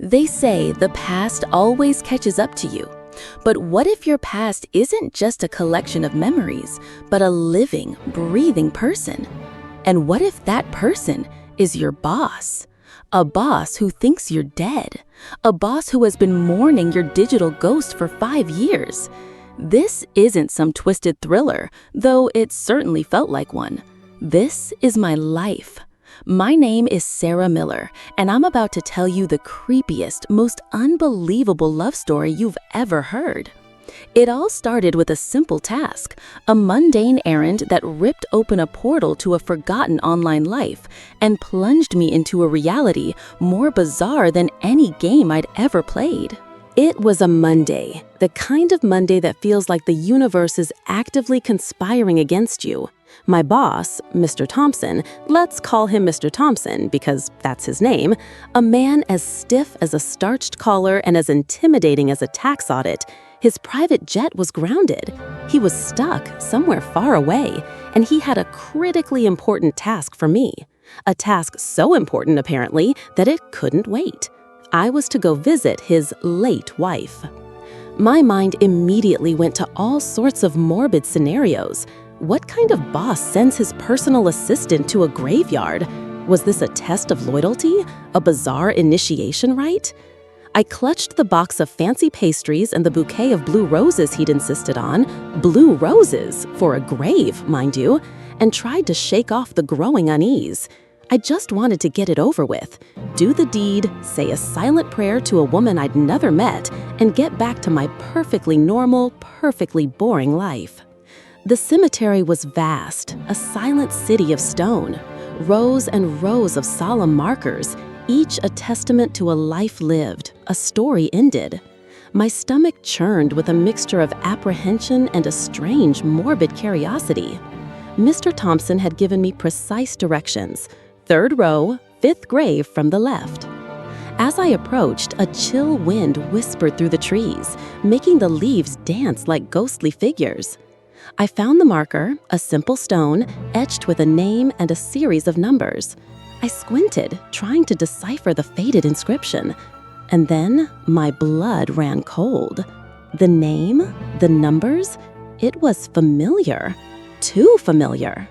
They say the past always catches up to you. But what if your past isn't just a collection of memories, but a living, breathing person? And what if that person is your boss? A boss who thinks you're dead. A boss who has been mourning your digital ghost for 5 years. This isn't some twisted thriller, though it certainly felt like one. This is my life. My name is Sarah Miller, and I'm about to tell you the creepiest, most unbelievable love story you've ever heard. It all started with a simple task, a mundane errand that ripped open a portal to a forgotten online life and plunged me into a reality more bizarre than any game I'd ever played. It was a Monday, the kind of Monday that feels like the universe is actively conspiring against you. My boss, Mr. Thompson, let's call him Mr. Thompson because that's his name, a man as stiff as a starched collar and as intimidating as a tax audit, his private jet was grounded. He was stuck somewhere far away, and he had a critically important task for me. A task so important, apparently, that it couldn't wait. I was to go visit his late wife. My mind immediately went to all sorts of morbid scenarios. What kind of boss sends his personal assistant to a graveyard? Was this a test of loyalty? A bizarre initiation rite? I clutched the box of fancy pastries and the bouquet of blue roses he'd insisted on, blue roses, for a grave, mind you, and tried to shake off the growing unease. I just wanted to get it over with, do the deed, say a silent prayer to a woman I'd never met, and get back to my perfectly normal, perfectly boring life. The cemetery was vast, a silent city of stone, rows and rows of solemn markers, each a testament to a life lived, a story ended. My stomach churned with a mixture of apprehension and a strange, morbid curiosity. Mr. Thompson had given me precise directions. 3rd row, 5th grave from the left. As I approached, a chill wind whispered through the trees, making the leaves dance like ghostly figures. I found the marker, a simple stone, etched with a name and a series of numbers. I squinted, trying to decipher the faded inscription. And then my blood ran cold. The name, the numbers, it was familiar. Too familiar.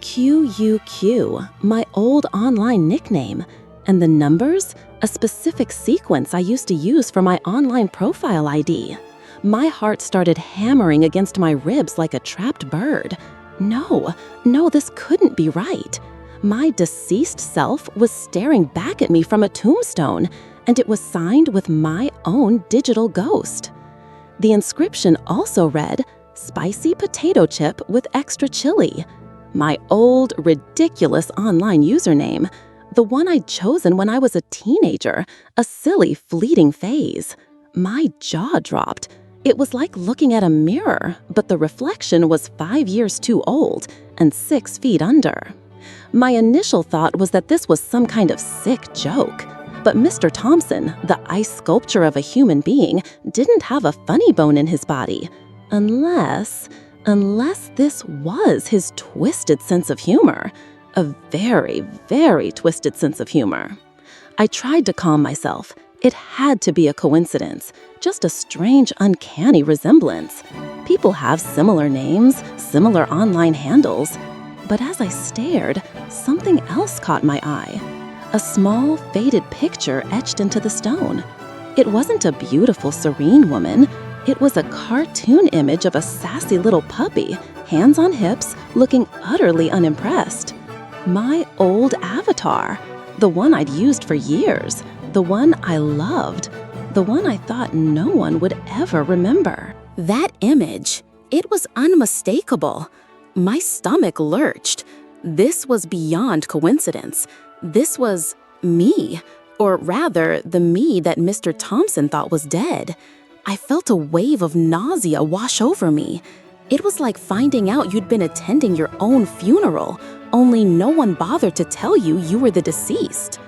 QUQ, my old online nickname, and the numbers, a specific sequence I used to use for my online profile ID. My heart started hammering against my ribs like a trapped bird. No, this couldn't be right. My deceased self was staring back at me from a tombstone, and it was signed with my own digital ghost. The inscription also read, "Spicy potato chip with extra chili." My old, ridiculous online username, the one I'd chosen when I was a teenager, a silly, fleeting phase. My jaw dropped. It was like looking at a mirror, but the reflection was 5 years too old and 6 feet under. My initial thought was that this was some kind of sick joke. But Mr. Thompson, the ice sculpture of a human being, didn't have a funny bone in his body. Unless this was his twisted sense of humor. A very, very twisted sense of humor. I tried to calm myself. It had to be a coincidence, just a strange, uncanny resemblance. People have similar names, similar online handles. But as I stared, something else caught my eye. A small, faded picture etched into the stone. It wasn't a beautiful, serene woman. It was a cartoon image of a sassy little puppy, hands on hips, looking utterly unimpressed. My old avatar, the one I'd used for years, the one I loved, the one I thought no one would ever remember. That image, it was unmistakable. My stomach lurched. This was beyond coincidence. This was me, or rather, the me that Mr. Thompson thought was dead. I felt a wave of nausea wash over me. It was like finding out you'd been attending your own funeral, only no one bothered to tell you were the deceased.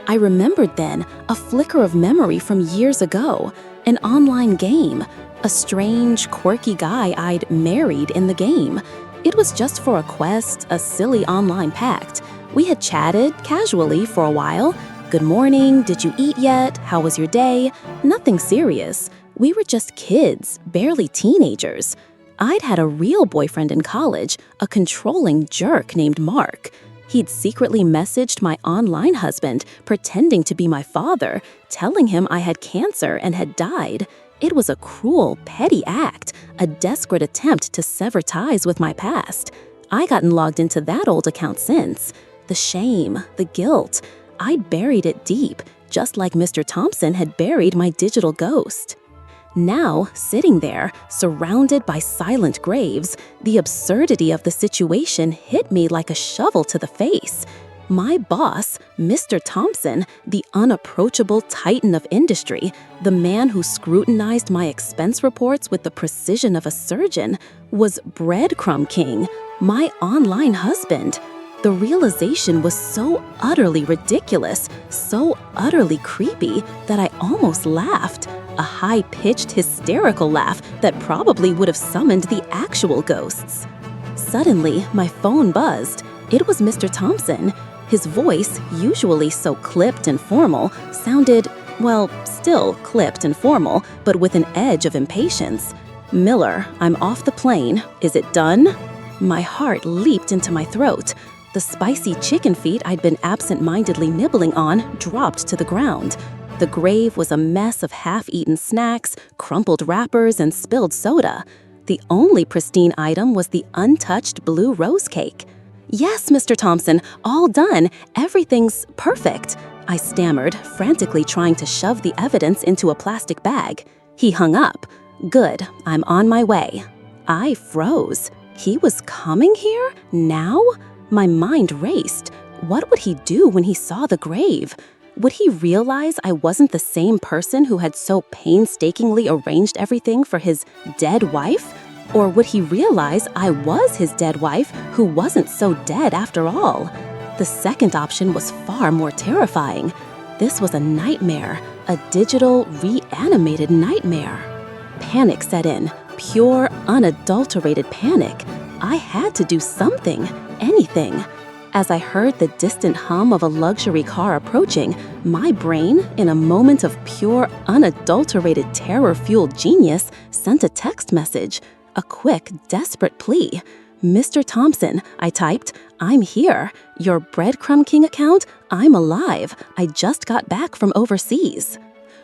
I remembered then a flicker of memory from years ago, an online game, a strange, quirky guy I'd married in the game. It was just for a quest, a silly online pact. We had chatted casually for a while, good morning, did you eat yet, how was your day? Nothing serious. We were just kids, barely teenagers. I'd had a real boyfriend in college, a controlling jerk named Mark. He'd secretly messaged my online husband, pretending to be my father, telling him I had cancer and had died. It was a cruel, petty act, a desperate attempt to sever ties with my past. I gotten logged into that old account since. The shame, the guilt, I'd buried it deep, just like Mr. Thompson had buried my digital ghost. Now, sitting there, surrounded by silent graves, the absurdity of the situation hit me like a shovel to the face. My boss, Mr. Thompson, the unapproachable titan of industry, the man who scrutinized my expense reports with the precision of a surgeon, was Breadcrumb King, my online husband. The realization was so utterly ridiculous, so utterly creepy, that I almost laughed. A high-pitched, hysterical laugh that probably would have summoned the actual ghosts. Suddenly, my phone buzzed. It was Mr. Thompson. His voice, usually so clipped and formal, sounded, well, still clipped and formal, but with an edge of impatience. "Miller, I'm off the plane. Is it done?" My heart leaped into my throat. The spicy chicken feet I'd been absent-mindedly nibbling on dropped to the ground. The grave was a mess of half-eaten snacks, crumpled wrappers, and spilled soda. The only pristine item was the untouched blue rose cake. "Yes, Mr. Thompson, all done. Everything's perfect," I stammered, frantically trying to shove the evidence into a plastic bag. He hung up. "Good, I'm on my way." I froze. He was coming here? Now? My mind raced. What would he do when he saw the grave? Would he realize I wasn't the same person who had so painstakingly arranged everything for his dead wife? Or would he realize I was his dead wife who wasn't so dead after all? The second option was far more terrifying. This was a nightmare, a digital, reanimated nightmare. Panic set in, pure, unadulterated panic. I had to do something, anything. As I heard the distant hum of a luxury car approaching, my brain, in a moment of pure, unadulterated terror-fueled genius, sent a text message, a quick, desperate plea. "Mr. Thompson," I typed, "I'm here. Your Breadcrumb King account? I'm alive. I just got back from overseas."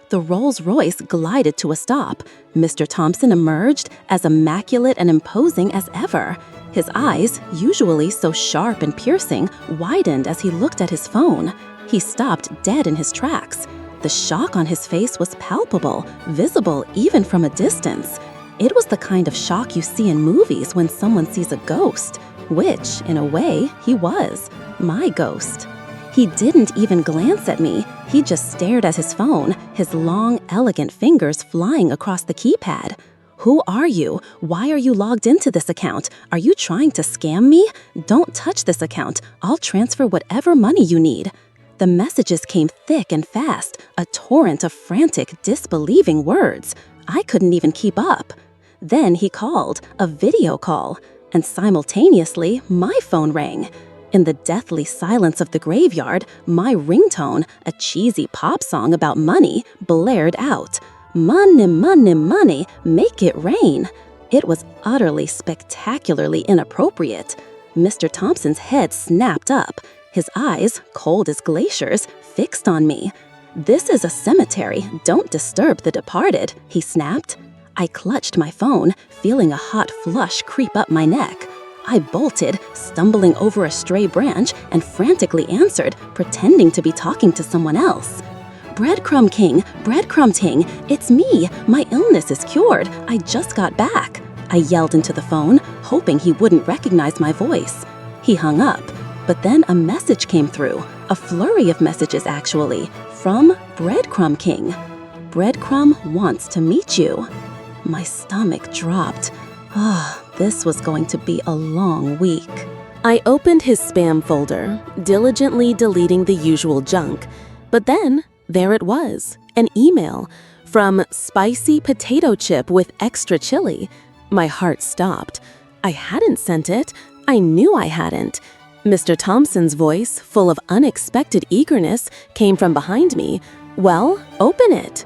The Rolls-Royce glided to a stop. Mr. Thompson emerged as immaculate and imposing as ever. His eyes, usually so sharp and piercing, widened as he looked at his phone. He stopped dead in his tracks. The shock on his face was palpable, visible even from a distance. It was the kind of shock you see in movies when someone sees a ghost, which, in a way, he was, my ghost. He didn't even glance at me. He just stared at his phone, his long, elegant fingers flying across the keypad. "Who are you? Why are you logged into this account? Are you trying to scam me? Don't touch this account. I'll transfer whatever money you need." The messages came thick and fast, a torrent of frantic, disbelieving words. I couldn't even keep up. Then he called, a video call, and simultaneously, my phone rang. In the deathly silence of the graveyard, my ringtone, a cheesy pop song about money, blared out. "Money, money, money, make it rain." It was utterly, spectacularly inappropriate. Mr. Thompson's head snapped up, his eyes, cold as glaciers, fixed on me. "This is a cemetery, don't disturb the departed," he snapped. I clutched my phone, feeling a hot flush creep up my neck. I bolted, stumbling over a stray branch, and frantically answered, pretending to be talking to someone else. "Breadcrumb King, Breadcrumb Ting, it's me. My illness is cured. I just got back." I yelled into the phone, hoping he wouldn't recognize my voice. He hung up, but then a message came through, a flurry of messages actually, from Breadcrumb King. "Breadcrumb wants to meet you." My stomach dropped. This was going to be a long week. I opened his spam folder, diligently deleting the usual junk, but then there it was, an email from Spicy Potato Chip with Extra Chili. My heart stopped. I hadn't sent it. I knew I hadn't. Mr. Thompson's voice, full of unexpected eagerness, came from behind me. "Well, open it."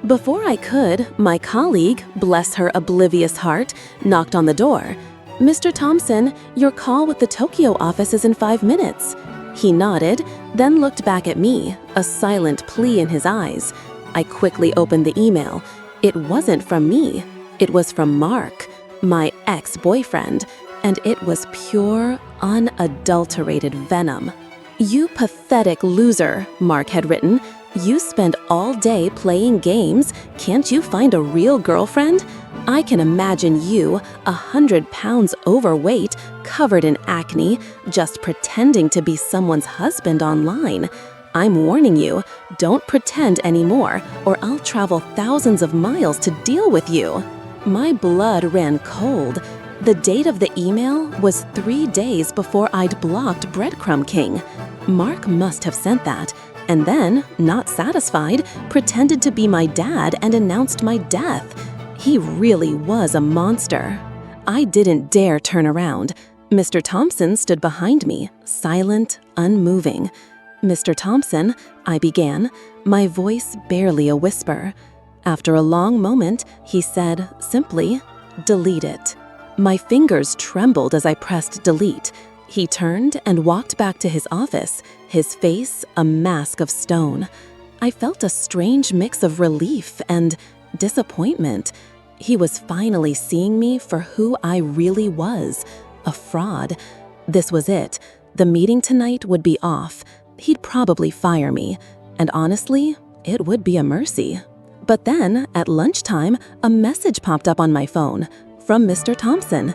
Before I could, my colleague, bless her oblivious heart, knocked on the door. "Mr. Thompson, your call with the Tokyo office is in 5 minutes." He nodded, then looked back at me, a silent plea in his eyes. I quickly opened the email. It wasn't from me. It was from Mark, my ex-boyfriend, and it was pure, unadulterated venom. "You pathetic loser," Mark had written. "You spend all day playing games. Can't you find a real girlfriend? I can imagine you, 100 pounds overweight, covered in acne, just pretending to be someone's husband online. I'm warning you, don't pretend anymore, or I'll travel thousands of miles to deal with you." My blood ran cold. The date of the email was 3 days before I'd blocked Breadcrumb King. Mark must have sent that, and then, not satisfied, pretended to be my dad and announced my death. He really was a monster. I didn't dare turn around. Mr. Thompson stood behind me, silent, unmoving. "Mr. Thompson," I began, my voice barely a whisper. After a long moment, he said, simply, "Delete it." My fingers trembled as I pressed delete. He turned and walked back to his office, his face a mask of stone. I felt a strange mix of relief and disappointment. He was finally seeing me for who I really was, a fraud. This was it. The meeting tonight would be off. He'd probably fire me, and honestly, it would be a mercy. But then, at lunchtime, a message popped up on my phone from Mr. Thompson.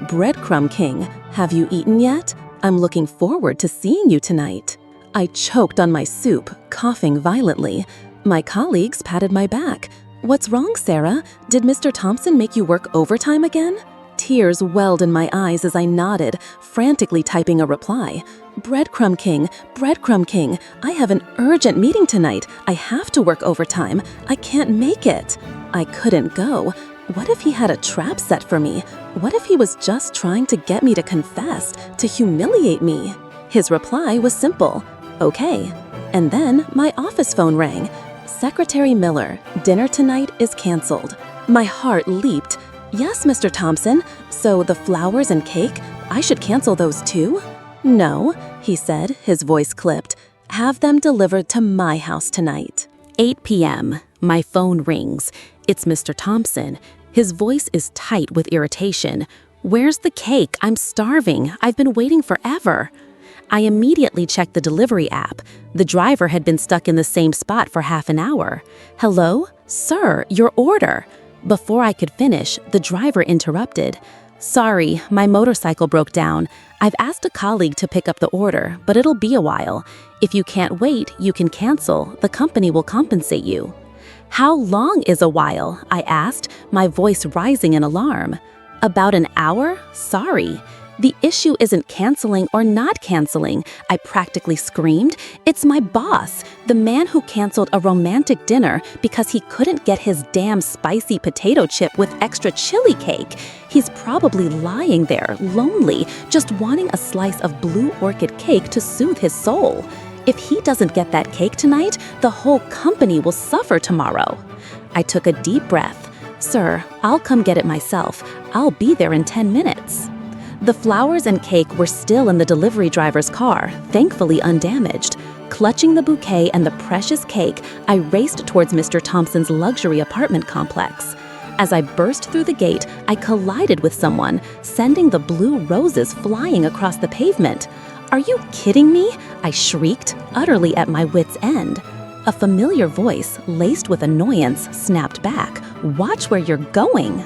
"Breadcrumb King, have you eaten yet? I'm looking forward to seeing you tonight." I choked on my soup, coughing violently. My colleagues patted my back. "What's wrong, Sarah? Did Mr. Thompson make you work overtime again?" Tears welled in my eyes as I nodded, frantically typing a reply. Breadcrumb King, I have an urgent meeting tonight. I have to work overtime. I can't make it." I couldn't go. What if he had a trap set for me? What if he was just trying to get me to confess, to humiliate me? His reply was simple, "Okay." And then my office phone rang. "Secretary Miller, dinner tonight is canceled." My heart leaped. "Yes, Mr. Thompson, so the flowers and cake, I should cancel those too?" "No," he said, his voice clipped. "Have them delivered to my house tonight." 8 p.m. My phone rings. It's Mr. Thompson. His voice is tight with irritation. "Where's the cake? I'm starving. I've been waiting forever." I immediately checked the delivery app. The driver had been stuck in the same spot for half an hour. "Hello? Sir, your order." Before I could finish, the driver interrupted. "Sorry, my motorcycle broke down. I've asked a colleague to pick up the order, but it'll be a while. If you can't wait, you can cancel. The company will compensate you." "How long is a while?" I asked, my voice rising in alarm. "About an hour? Sorry." "The issue isn't canceling or not canceling," I practically screamed. "It's my boss, the man who canceled a romantic dinner because he couldn't get his damn spicy potato chip with extra chili cake. He's probably lying there, lonely, just wanting a slice of blue orchid cake to soothe his soul. If he doesn't get that cake tonight, the whole company will suffer tomorrow." I took a deep breath. "Sir, I'll come get it myself. I'll be there in 10 minutes." The flowers and cake were still in the delivery driver's car, thankfully undamaged. Clutching the bouquet and the precious cake, I raced towards Mr. Thompson's luxury apartment complex. As I burst through the gate, I collided with someone, sending the blue roses flying across the pavement. "Are you kidding me?" I shrieked, utterly at my wit's end. A familiar voice, laced with annoyance, snapped back, "Watch where you're going."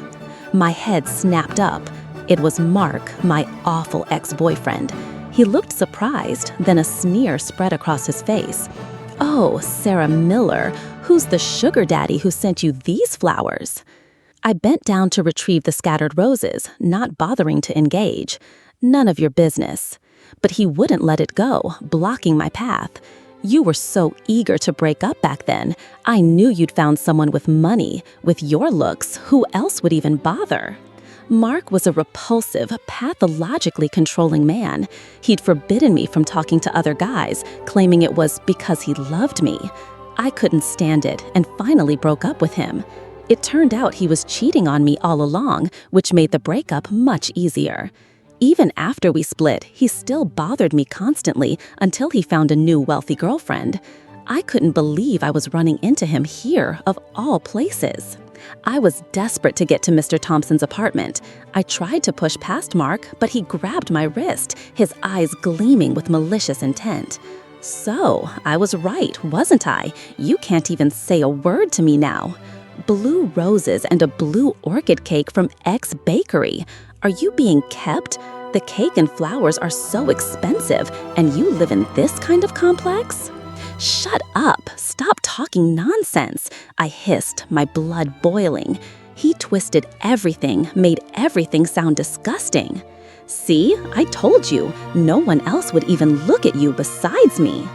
My head snapped up. It was Mark, my awful ex-boyfriend. He looked surprised, then a sneer spread across his face. "Oh, Sarah Miller, who's the sugar daddy who sent you these flowers?" I bent down to retrieve the scattered roses, not bothering to engage. "None of your business." But he wouldn't let it go, blocking my path. "You were so eager to break up back then. I knew you'd found someone with money. With your looks, who else would even bother?" Mark was a repulsive, pathologically controlling man. He'd forbidden me from talking to other guys, claiming it was because he loved me. I couldn't stand it and finally broke up with him. It turned out he was cheating on me all along, which made the breakup much easier. Even after we split, he still bothered me constantly until he found a new wealthy girlfriend. I couldn't believe I was running into him here, of all places. I was desperate to get to Mr. Thompson's apartment. I tried to push past Mark, but he grabbed my wrist, his eyes gleaming with malicious intent. So, I was right, wasn't I? You can't even say a word to me now. Blue roses and a blue orchid cake from X Bakery. Are you being kept? The cake and flowers are so expensive, and you live in this kind of complex? Shut up! Stop talking nonsense! I hissed, my blood boiling. He twisted everything, made everything sound disgusting. See, I told you, no one else would even look at you besides me.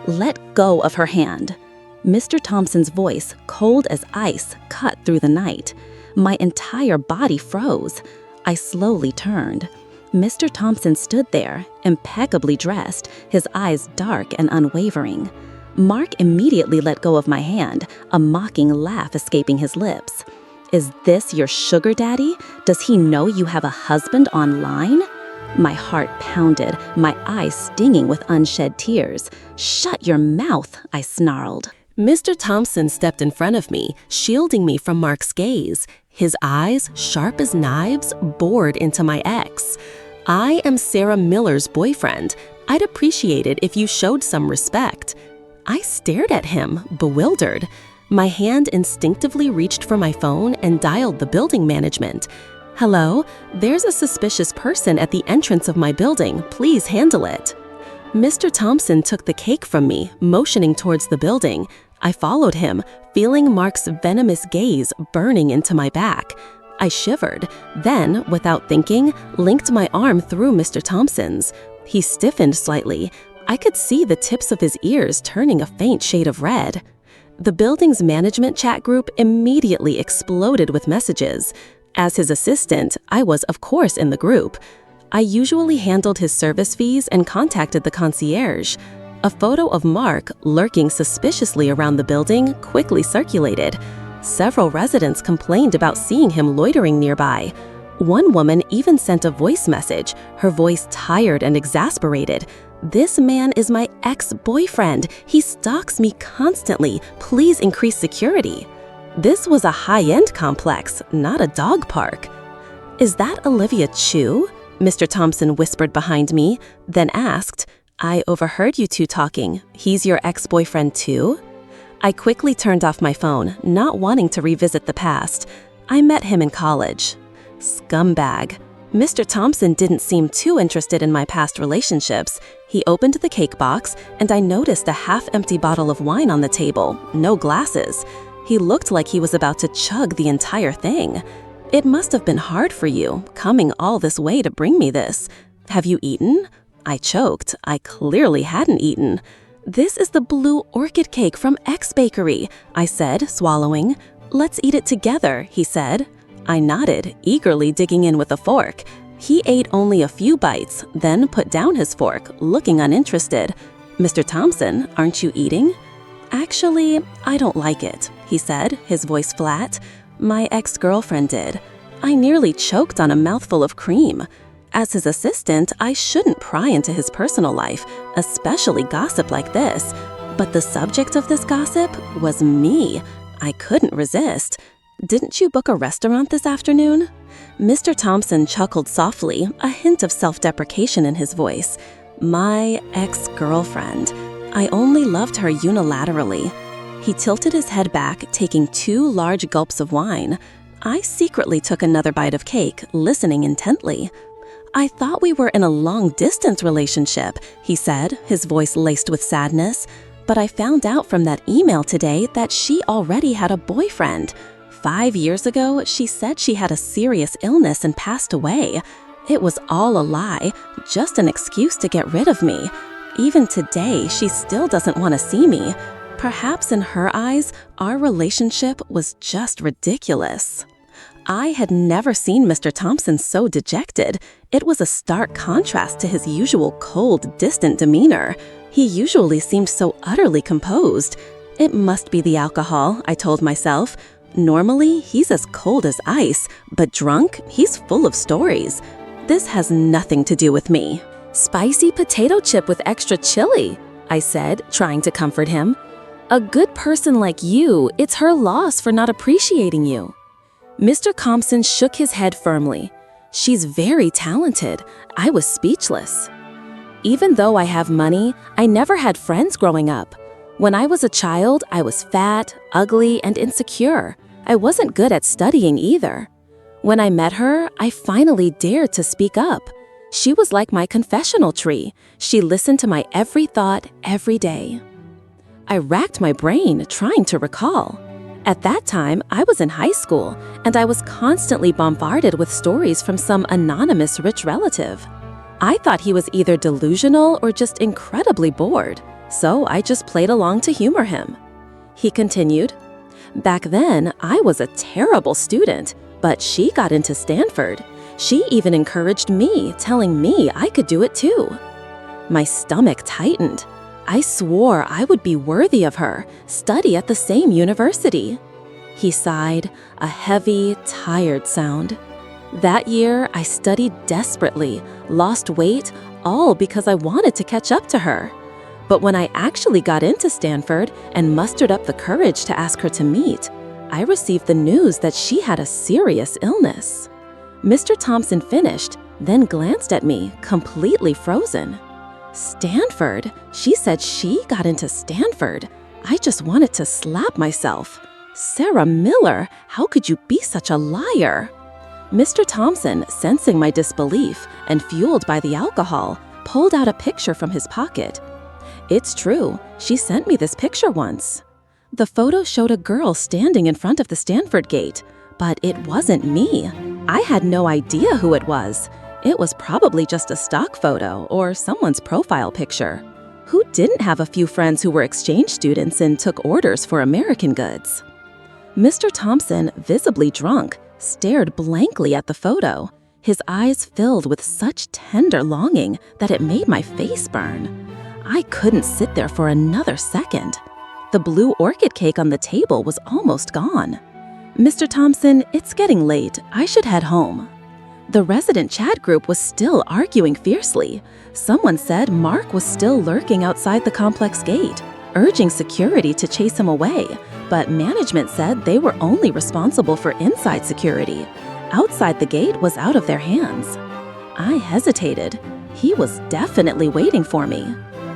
Let go of her hand. Mr. Thompson's voice, cold as ice, cut through the night. My entire body froze. I slowly turned. Mr. Thompson stood there, impeccably dressed, his eyes dark and unwavering. Mark immediately let go of my hand, a mocking laugh escaping his lips. Is this your sugar daddy? Does he know you have a husband online? My heart pounded, my eyes stinging with unshed tears. Shut your mouth, I snarled. Mr. Thompson stepped in front of me, shielding me from Mark's gaze. His eyes, sharp as knives, bored into my ex. I am Sarah Miller's boyfriend. I'd appreciate it if you showed some respect. I stared at him, bewildered. My hand instinctively reached for my phone and dialed the building management. Hello, there's a suspicious person at the entrance of my building. Please handle it. Mr. Thompson took the cake from me, motioning towards the building. I followed him, feeling Mark's venomous gaze burning into my back. I shivered, then, without thinking, linked my arm through Mr. Thompson's. He stiffened slightly. I could see the tips of his ears turning a faint shade of red. The building's management chat group immediately exploded with messages. As his assistant, I was, of course, in the group. I usually handled his service fees and contacted the concierge. A photo of Mark, lurking suspiciously around the building, quickly circulated. Several residents complained about seeing him loitering nearby. One woman even sent a voice message, her voice tired and exasperated. This man is my ex-boyfriend. He stalks me constantly. Please increase security. This was a high-end complex, not a dog park. Is that Olivia Chu? Mr. Thompson whispered behind me, then asked, I overheard you two talking. He's your ex-boyfriend too? I quickly turned off my phone, not wanting to revisit the past. I met him in college. Scumbag. Mr. Thompson didn't seem too interested in my past relationships. He opened the cake box, and I noticed a half-empty bottle of wine on the table, no glasses. He looked like he was about to chug the entire thing. It must have been hard for you, coming all this way to bring me this. Have you eaten? I choked. I clearly hadn't eaten. This is the blue orchid cake from X Bakery, I said, swallowing. Let's eat it together, he said. I nodded, eagerly digging in with a fork. He ate only a few bites, then put down his fork, looking uninterested. Mr. Thompson, aren't you eating? Actually, I don't like it, he said, his voice flat. My ex-girlfriend did. I nearly choked on a mouthful of cream. As his assistant, I shouldn't pry into his personal life, especially gossip like this. But the subject of this gossip was me. I couldn't resist. Didn't you book a restaurant this afternoon? Mr. Thompson chuckled softly, a hint of self-deprecation in his voice. My ex-girlfriend. I only loved her unilaterally. He tilted his head back, taking 2 large gulps of wine. I secretly took another bite of cake, listening intently. I thought we were in a long-distance relationship, he said, his voice laced with sadness. But I found out from that email today that she already had a boyfriend. 5 years ago, she said she had a serious illness and passed away. It was all a lie, just an excuse to get rid of me. Even today, she still doesn't want to see me. Perhaps in her eyes, our relationship was just ridiculous. I had never seen Mr. Thompson so dejected. It was a stark contrast to his usual cold, distant demeanor. He usually seemed so utterly composed. It must be the alcohol, I told myself. Normally, he's as cold as ice, but drunk, he's full of stories. This has nothing to do with me. "Spicy potato chip with extra chili," I said, trying to comfort him. "A good person like you, it's her loss for not appreciating you." Mr. Compson shook his head firmly. "She's very talented." I was speechless. Even though I have money, I never had friends growing up. When I was a child, I was fat, ugly, and insecure. I wasn't good at studying either. When I met her, I finally dared to speak up. She was like my confessional tree. She listened to my every thought every day. I racked my brain trying to recall. At that time, I was in high school, and I was constantly bombarded with stories from some anonymous rich relative. I thought he was either delusional or just incredibly bored, so I just played along to humor him. He continued, "Back then, I was a terrible student, but she got into Stanford. She even encouraged me, telling me I could do it too." My stomach tightened. I swore I would be worthy of her, study at the same university. He sighed, a heavy, tired sound. That year, I studied desperately, lost weight, all because I wanted to catch up to her. But when I actually got into Stanford and mustered up the courage to ask her to meet, I received the news that she had a serious illness. Mr. Thompson finished, then glanced at me, completely frozen. "Stanford?" She said she got into Stanford. I just wanted to slap myself. "Sarah Miller, how could you be such a liar?" Mr. Thompson, sensing my disbelief and fueled by the alcohol, pulled out a picture from his pocket. "It's true, she sent me this picture once." The photo showed a girl standing in front of the Stanford gate, but it wasn't me. I had no idea who it was. It was probably just a stock photo or someone's profile picture. Who didn't have a few friends who were exchange students and took orders for American goods? Mr. Thompson, visibly drunk, stared blankly at the photo. His eyes filled with such tender longing that it made my face burn. I couldn't sit there for another second. The blue orchid cake on the table was almost gone. "Mr. Thompson, it's getting late. I should head home." The resident chat group was still arguing fiercely. Someone said Mark was still lurking outside the complex gate, urging security to chase him away, but management said they were only responsible for inside security. Outside the gate was out of their hands. I hesitated. He was definitely waiting for me.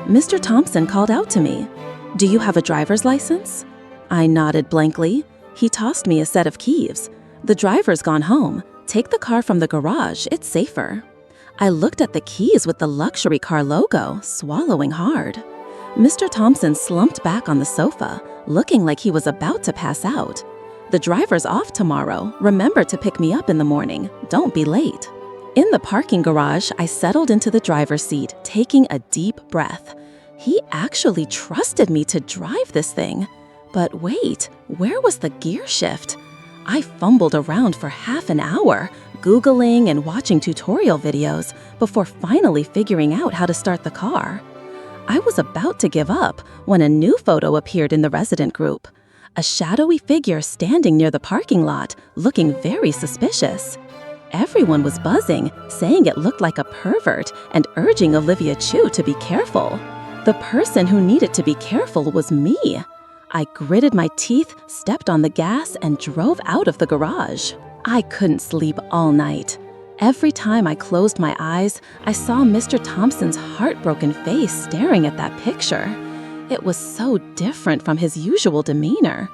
Mr. Thompson called out to me, "Do you have a driver's license?" I nodded blankly. He tossed me a set of keys. "The driver's gone home. Take the car from the garage, it's safer." I looked at the keys with the luxury car logo, swallowing hard. Mr. Thompson slumped back on the sofa, looking like he was about to pass out. "The driver's off tomorrow. Remember to pick me up in the morning. Don't be late." In the parking garage, I settled into the driver's seat, taking a deep breath. He actually trusted me to drive this thing. But wait, where was the gear shift? I fumbled around for half an hour, Googling and watching tutorial videos before finally figuring out how to start the car. I was about to give up when a new photo appeared in the resident group. A shadowy figure standing near the parking lot, looking very suspicious. Everyone was buzzing, saying it looked like a pervert and urging Olivia Chu to be careful. The person who needed to be careful was me. I gritted my teeth, stepped on the gas, and drove out of the garage. I couldn't sleep all night. Every time I closed my eyes, I saw Mr. Thompson's heartbroken face staring at that picture. It was so different from his usual demeanor.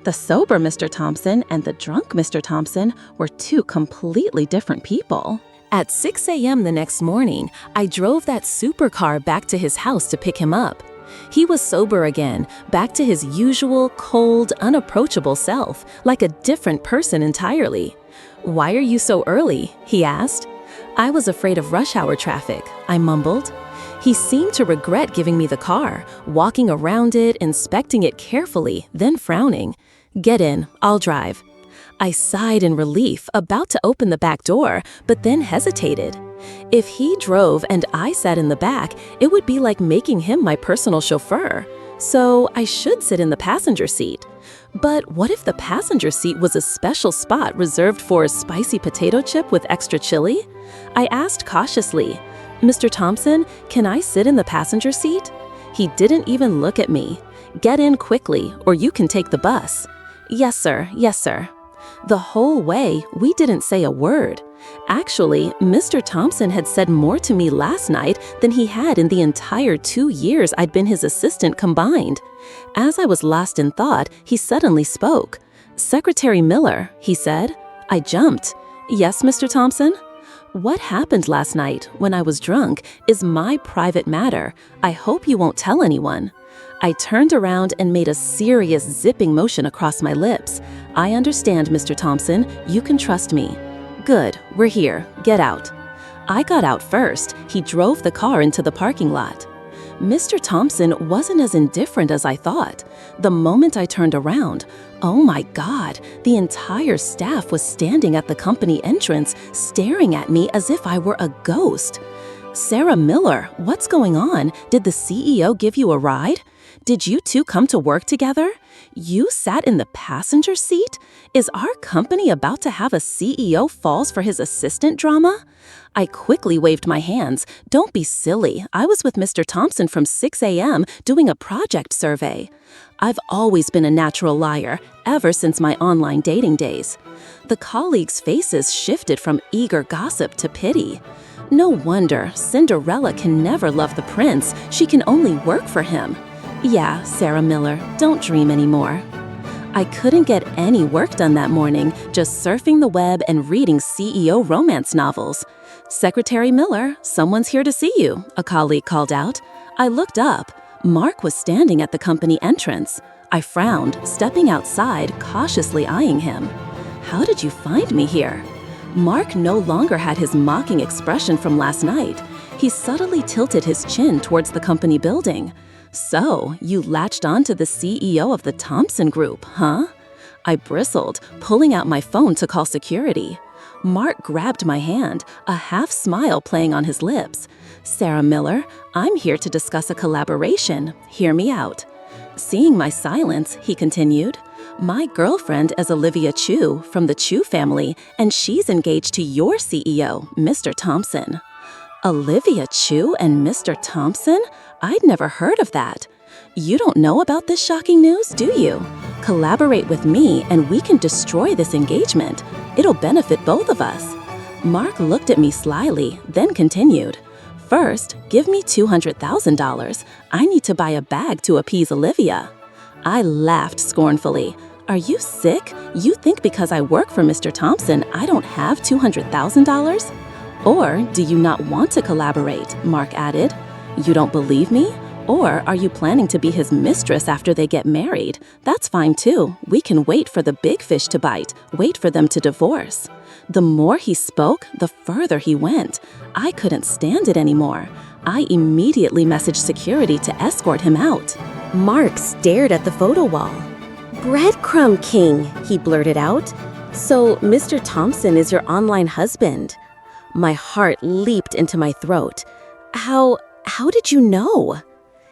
The sober Mr. Thompson and the drunk Mr. Thompson were two completely different people. At 6 a.m. the next morning, I drove that supercar back to his house to pick him up. He was sober again, back to his usual, cold, unapproachable self, like a different person entirely. "Why are you so early?" he asked. "I was afraid of rush hour traffic," I mumbled. He seemed to regret giving me the car, walking around it, inspecting it carefully, then frowning. "Get in, I'll drive." I sighed in relief, about to open the back door, but then hesitated. If he drove and I sat in the back, it would be like making him my personal chauffeur. So I should sit in the passenger seat. But what if the passenger seat was a special spot reserved for a spicy potato chip with extra chili? I asked cautiously, "Mr. Thompson, can I sit in the passenger seat?" He didn't even look at me. "Get in quickly, or you can take the bus." "Yes, sir. Yes, sir." The whole way, we didn't say a word. Actually, Mr. Thompson had said more to me last night than he had in the entire 2 years I'd been his assistant combined. As I was lost in thought, he suddenly spoke. "Secretary Miller," he said. I jumped. "Yes, Mr. Thompson?" "What happened last night when I was drunk is my private matter. I hope you won't tell anyone." I turned around and made a serious zipping motion across my lips. "I understand, Mr. Thompson. You can trust me." "Good. We're here. Get out." I got out first. He drove the car into the parking lot. Mr. Thompson wasn't as indifferent as I thought. The moment I turned around, oh my God, the entire staff was standing at the company entrance, staring at me as if I were a ghost. "Sarah Miller, what's going on? Did the CEO give you a ride? Did you two come to work together? You sat in the passenger seat? Is our company about to have a CEO falls for his assistant drama?" I quickly waved my hands. "Don't be silly. I was with Mr. Thompson from 6 a.m. doing a project survey." I've always been a natural liar, ever since my online dating days. The colleagues' faces shifted from eager gossip to pity. No wonder Cinderella can never love the prince. She can only work for him. "Yeah, Sarah Miller, don't dream anymore." I couldn't get any work done that morning, just surfing the web and reading CEO romance novels. "Secretary Miller, someone's here to see you," a colleague called out. I looked up. Mark was standing at the company entrance. I frowned, stepping outside, cautiously eyeing him. "How did you find me here?" Mark no longer had his mocking expression from last night. He subtly tilted his chin towards the company building. "So, you latched on to the CEO of the Thompson Group, huh?" I bristled, pulling out my phone to call security. Mark grabbed my hand, a half smile playing on his lips. "Sarah Miller, I'm here to discuss a collaboration. Hear me out." Seeing my silence, he continued, "My girlfriend is Olivia Chu from the Chu family, and she's engaged to your CEO, Mr. Thompson." Olivia Chu and Mr. Thompson? I'd never heard of that. "You don't know about this shocking news, do you? Collaborate with me and we can destroy this engagement. It'll benefit both of us." Mark looked at me slyly, then continued, "First, give me $200,000. I need to buy a bag to appease Olivia." I laughed scornfully. "Are you sick? You think because I work for Mr. Thompson, I don't have $200,000? Or do you not want to collaborate?" Mark added. "You don't believe me? Or are you planning to be his mistress after they get married? That's fine too. We can wait for the big fish to bite, wait for them to divorce." The more he spoke, the further he went. I couldn't stand it anymore. I immediately messaged security to escort him out. Mark stared at the photo wall. "Breadcrumb King," he blurted out. "So Mr. Thompson is your online husband?" My heart leaped into my throat. How did you know?"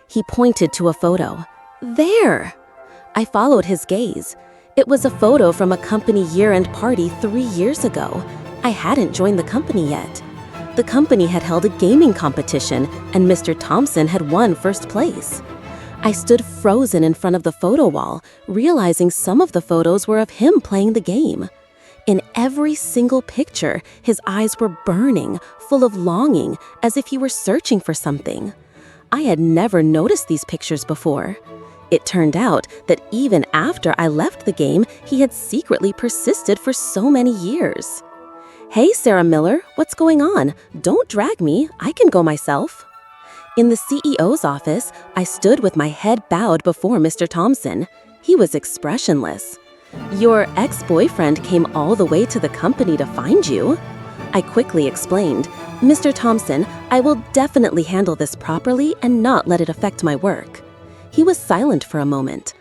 He pointed to a photo. "There!" I followed his gaze. It was a photo from a company year-end party 3 years ago. I hadn't joined the company yet. The company had held a gaming competition, and Mr. Thompson had won first place. I stood frozen in front of the photo wall, realizing some of the photos were of him playing the game. In every single picture, his eyes were burning, full of longing, as if he were searching for something. I had never noticed these pictures before. It turned out that even after I left the game, he had secretly persisted for so many years. "Hey, Sarah Miller, what's going on? Don't drag me. I can go myself." In the CEO's office, I stood with my head bowed before Mr. Thompson. He was expressionless. "Your ex-boyfriend came all the way to the company to find you." I quickly explained, "Mr. Thompson, I will definitely handle this properly and not let it affect my work." He was silent for a moment.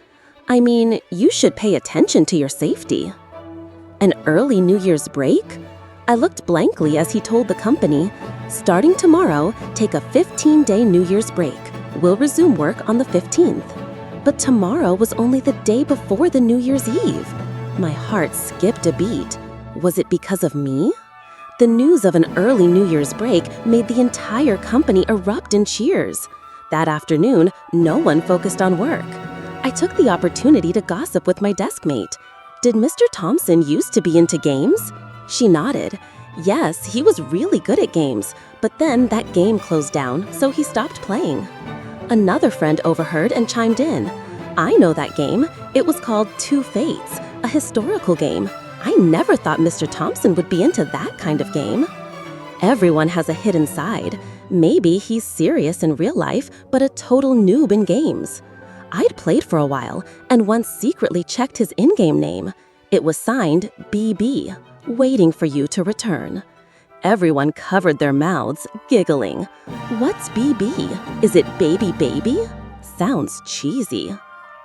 "I mean, you should pay attention to your safety." An early New Year's break? I looked blankly as he told the company, "Starting tomorrow, take a 15-day New Year's break. We'll resume work on the 15th. But tomorrow was only the day before the New Year's Eve. My heart skipped a beat. Was it because of me? The news of an early New Year's break made the entire company erupt in cheers. That afternoon, no one focused on work. I took the opportunity to gossip with my deskmate. "Did Mr. Thompson used to be into games?" She nodded. Yes, he was really good at games, but then that game closed down, so he stopped playing. Another friend overheard and chimed in. "I know that game. It was called Two Fates, a historical game. I never thought Mr. Thompson would be into that kind of game." Everyone has a hidden side. Maybe he's serious in real life, but a total noob in games. I'd played for a while and once secretly checked his in-game name. It was signed BB, waiting for you to return. Everyone covered their mouths, giggling. What's BB? Is it baby baby? Sounds cheesy.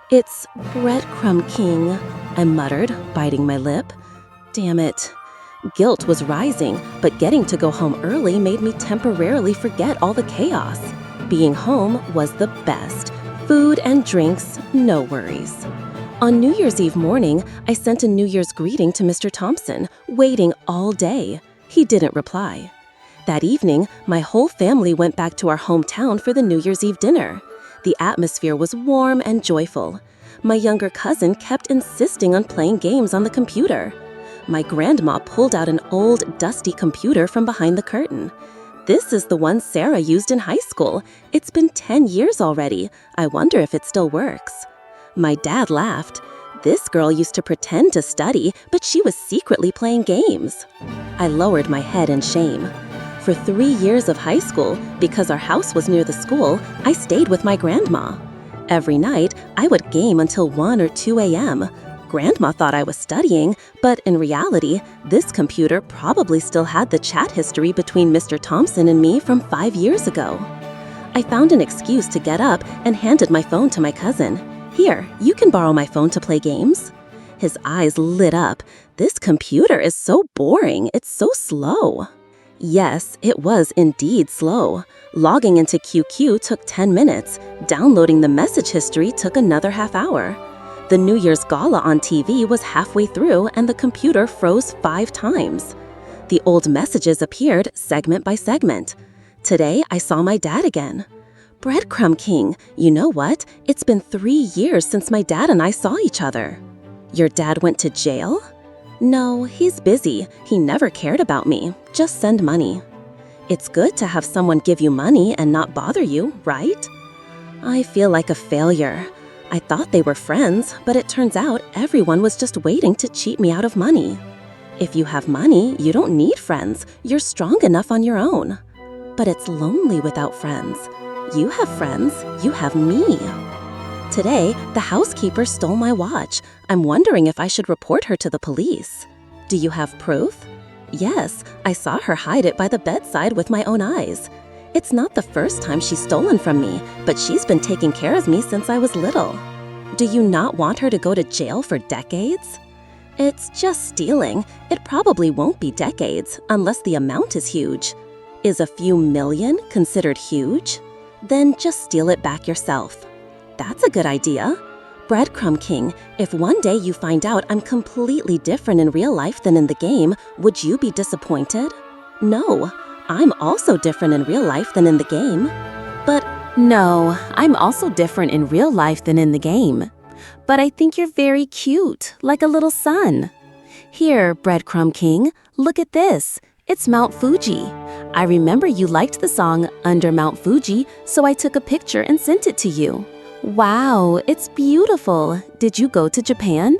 It's Breadcrumb King, I muttered, biting my lip. Damn it. Guilt was rising, but getting to go home early made me temporarily forget all the chaos. Being home was the best. Food and drinks, no worries. On New Year's Eve morning, I sent a New Year's greeting to Mr. Thompson, waiting all day. He didn't reply. That evening, my whole family went back to our hometown for the New Year's Eve dinner. The atmosphere was warm and joyful. My younger cousin kept insisting on playing games on the computer. My grandma pulled out an old, dusty computer from behind the curtain. This is the one Sarah used in high school. It's been 10 years already. I wonder if it still works. My dad laughed. This girl used to pretend to study, but she was secretly playing games. I lowered my head in shame. For 3 years of high school, because our house was near the school, I stayed with my grandma. Every night, I would game until 1 or 2 a.m. Grandma thought I was studying, but in reality, this computer probably still had the chat history between Mr. Thompson and me from 5 years ago. I found an excuse to get up and handed my phone to my cousin. "Here, you can borrow my phone to play games." His eyes lit up. This computer is so boring. It's so slow. Yes, it was indeed slow. Logging into QQ took 10 minutes. Downloading the message history took another half hour. The New Year's Gala on TV was halfway through and the computer froze 5 times. The old messages appeared segment by segment. Today, I saw my dad again. "Breadcrumb King, you know what? It's been 3 years since my dad and I saw each other." "Your dad went to jail?" "No, he's busy. He never cared about me. Just send money." It's good to have someone give you money and not bother you, right? I feel like a failure. I thought they were friends, but it turns out everyone was just waiting to cheat me out of money. If you have money, you don't need friends. You're strong enough on your own. But it's lonely without friends. You have friends. You have me. Today, the housekeeper stole my watch. I'm wondering if I should report her to the police. Do you have proof? Yes, I saw her hide it by the bedside with my own eyes. It's not the first time she's stolen from me, but she's been taking care of me since I was little. Do you not want her to go to jail for decades? It's just stealing. It probably won't be decades, unless the amount is huge. Is a few million considered huge? Then just steal it back yourself. That's a good idea. Breadcrumb King, if one day you find out I'm completely different in real life than in the game, would you be disappointed? No. I'm also different in real life than in the game. But no, I'm also different in real life than in the game. But I think you're very cute, like a little sun. Here, Breadcrumb King, look at this. It's Mount Fuji. I remember you liked the song Under Mount Fuji, so I took a picture and sent it to you. Wow, it's beautiful. Did you go to Japan?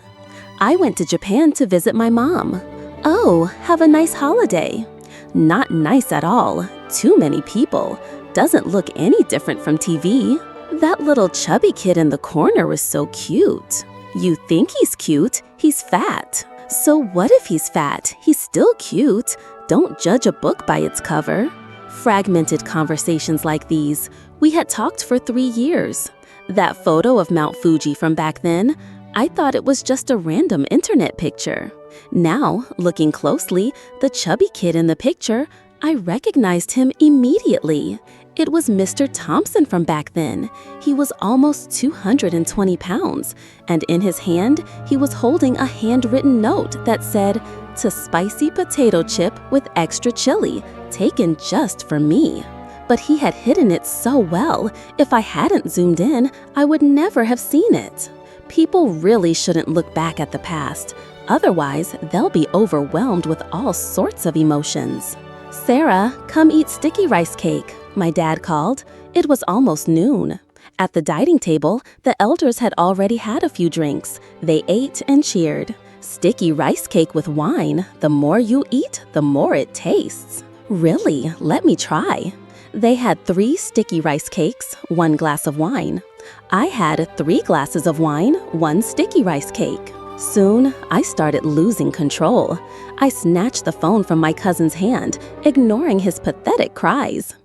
I went to Japan to visit my mom. Oh, have a nice holiday. Not nice at all. Too many people. Doesn't look any different from TV. That little chubby kid in the corner was so cute. You think he's cute, he's fat. So what if he's fat? He's still cute. Don't judge a book by its cover. Fragmented conversations like these. We had talked for 3 years. That photo of Mount Fuji from back then, I thought it was just a random internet picture. Now, looking closely, the chubby kid in the picture, I recognized him immediately. It was Mr. Thompson from back then. He was almost 220 pounds, and in his hand, he was holding a handwritten note that said, "To spicy potato chip with extra chili, taken just for me." But he had hidden it so well, if I hadn't zoomed in, I would never have seen it. People really shouldn't look back at the past. Otherwise, they'll be overwhelmed with all sorts of emotions. "Sarah, come eat sticky rice cake," my dad called. It was almost noon. At the dining table, the elders had already had a few drinks. They ate and cheered. Sticky rice cake with wine. The more you eat, the more it tastes. Really, let me try. They had 3 sticky rice cakes, 1 glass of wine. I had 3 glasses of wine, 1 sticky rice cake. Soon, I started losing control. I snatched the phone from my cousin's hand, ignoring his pathetic cries.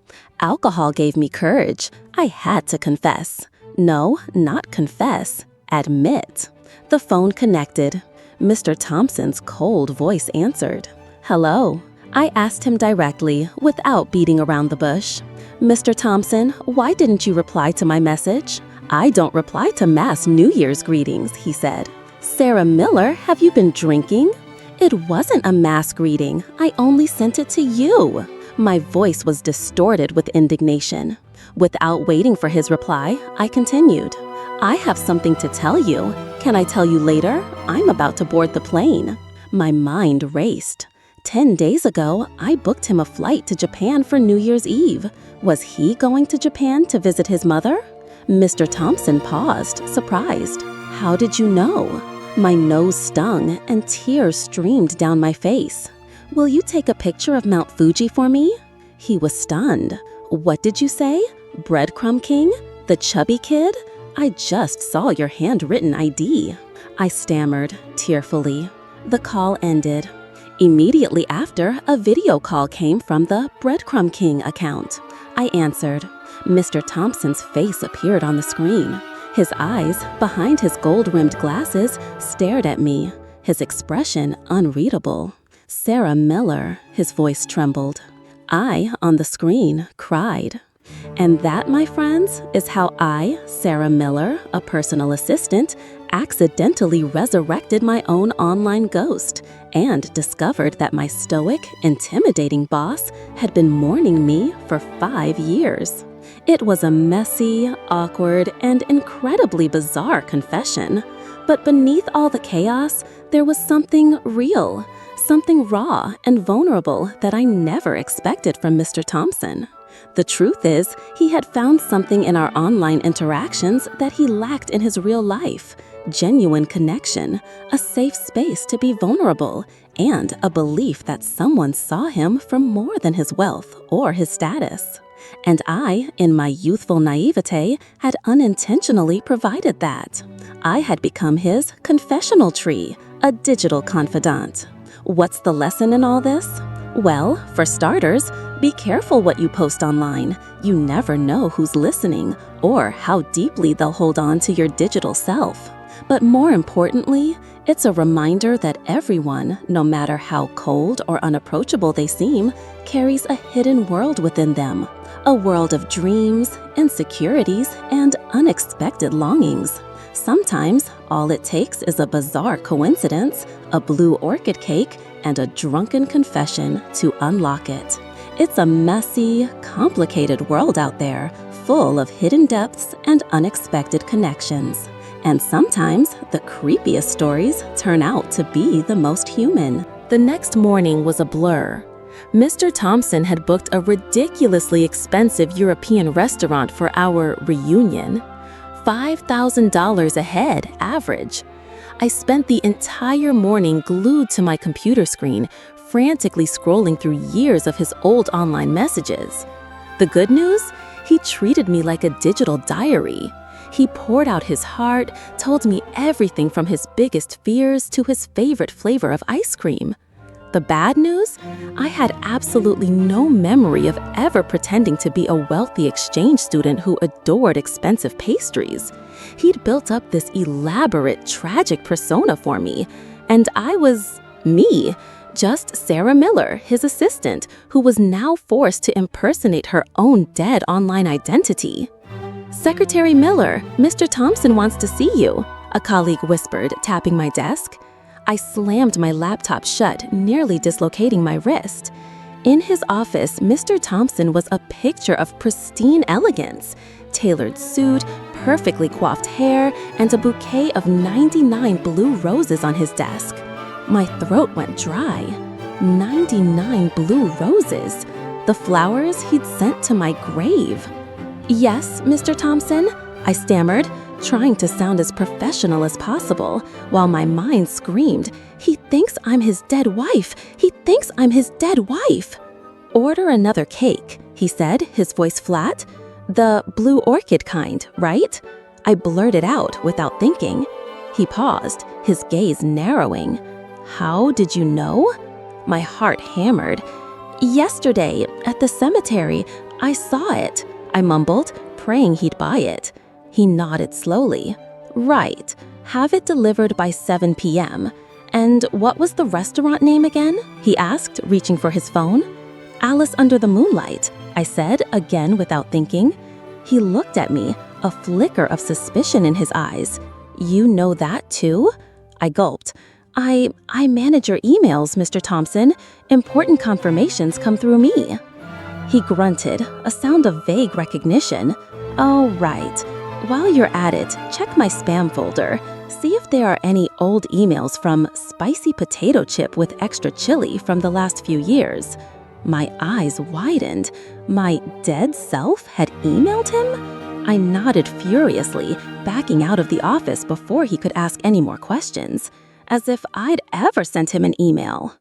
Alcohol gave me courage. I had to confess. No, not confess. Admit. The phone connected. Mr. Thompson's cold voice answered. "Hello." I asked him directly, without beating around the bush. "Mr. Thompson, why didn't you reply to my message?" "I don't reply to mass New Year's greetings," he said. "Sarah Miller, have you been drinking?" "It wasn't a mass greeting. I only sent it to you." My voice was distorted with indignation. Without waiting for his reply, I continued. "I have something to tell you. Can I tell you later? I'm about to board the plane." My mind raced. 10 days ago, I booked him a flight to Japan for New Year's Eve. Was he going to Japan to visit his mother? Mr. Thompson paused, surprised. "How did you know?" My nose stung and tears streamed down my face. "Will you take a picture of Mount Fuji for me?" He was stunned. "What did you say? Breadcrumb King? The chubby kid? I just saw your handwritten ID." I stammered, tearfully. The call ended. Immediately after, a video call came from the Breadcrumb King account. I answered. Mr. Thompson's face appeared on the screen. His eyes, behind his gold-rimmed glasses, stared at me, his expression unreadable. "Sarah Miller," his voice trembled. I, on the screen, cried. And that, my friends, is how I, Sarah Miller, a personal assistant, accidentally resurrected my own online ghost and discovered that my stoic, intimidating boss had been mourning me for 5 years. It was a messy, awkward, and incredibly bizarre confession. But beneath all the chaos, there was something real, something raw and vulnerable that I never expected from Mr. Thompson. The truth is, he had found something in our online interactions that he lacked in his real life: genuine connection, a safe space to be vulnerable, and a belief that someone saw him for more than his wealth or his status. And I, in my youthful naivete, had unintentionally provided that. I had become his confessional tree, a digital confidant. What's the lesson in all this? Well, for starters, be careful what you post online. You never know who's listening or how deeply they'll hold on to your digital self. But more importantly, it's a reminder that everyone, no matter how cold or unapproachable they seem, carries a hidden world within them. A world of dreams, insecurities, and unexpected longings. Sometimes, all it takes is a bizarre coincidence, a blue orchid cake, and a drunken confession to unlock it. It's a messy, complicated world out there, full of hidden depths and unexpected connections. And sometimes, the creepiest stories turn out to be the most human. The next morning was a blur. Mr. Thompson had booked a ridiculously expensive European restaurant for our reunion. $5,000 a head, average. I spent the entire morning glued to my computer screen, frantically scrolling through years of his old online messages. The good news? He treated me like a digital diary. He poured out his heart, told me everything from his biggest fears to his favorite flavor of ice cream. The bad news? I had absolutely no memory of ever pretending to be a wealthy exchange student who adored expensive pastries. He'd built up this elaborate, tragic persona for me, and I was me, just Sarah Miller, his assistant, who was now forced to impersonate her own dead online identity. "Secretary Miller, Mr. Thompson wants to see you," a colleague whispered, tapping my desk. I slammed my laptop shut, nearly dislocating my wrist. In his office, Mr. Thompson was a picture of pristine elegance: tailored suit, perfectly coiffed hair, and a bouquet of 99 blue roses on his desk. My throat went dry. 99 blue roses. The flowers he'd sent to my grave. "Yes, Mr. Thompson?" I stammered, trying to sound as professional as possible, while my mind screamed, "He thinks I'm his dead wife! He thinks I'm his dead wife!" "Order another cake," he said, his voice flat. "The blue orchid kind, right?" I blurted out without thinking. He paused, his gaze narrowing. "How did you know?" My heart hammered. "Yesterday, at the cemetery, I saw it," I mumbled, praying he'd buy it. He nodded slowly. "Right. Have it delivered by 7 p.m. And what was the restaurant name again?" he asked, reaching for his phone. "Alice Under the Moonlight," I said, again without thinking. He looked at me, a flicker of suspicion in his eyes. "You know that too?" I gulped. I manage your emails, Mr. Thompson. Important confirmations come through me." He grunted, a sound of vague recognition. "Oh, right. While you're at it, check my spam folder. See if there are any old emails from Spicy Potato Chip with Extra Chili from the last few years." My eyes widened. My dead self had emailed him? I nodded furiously, backing out of the office before he could ask any more questions, as if I'd ever sent him an email.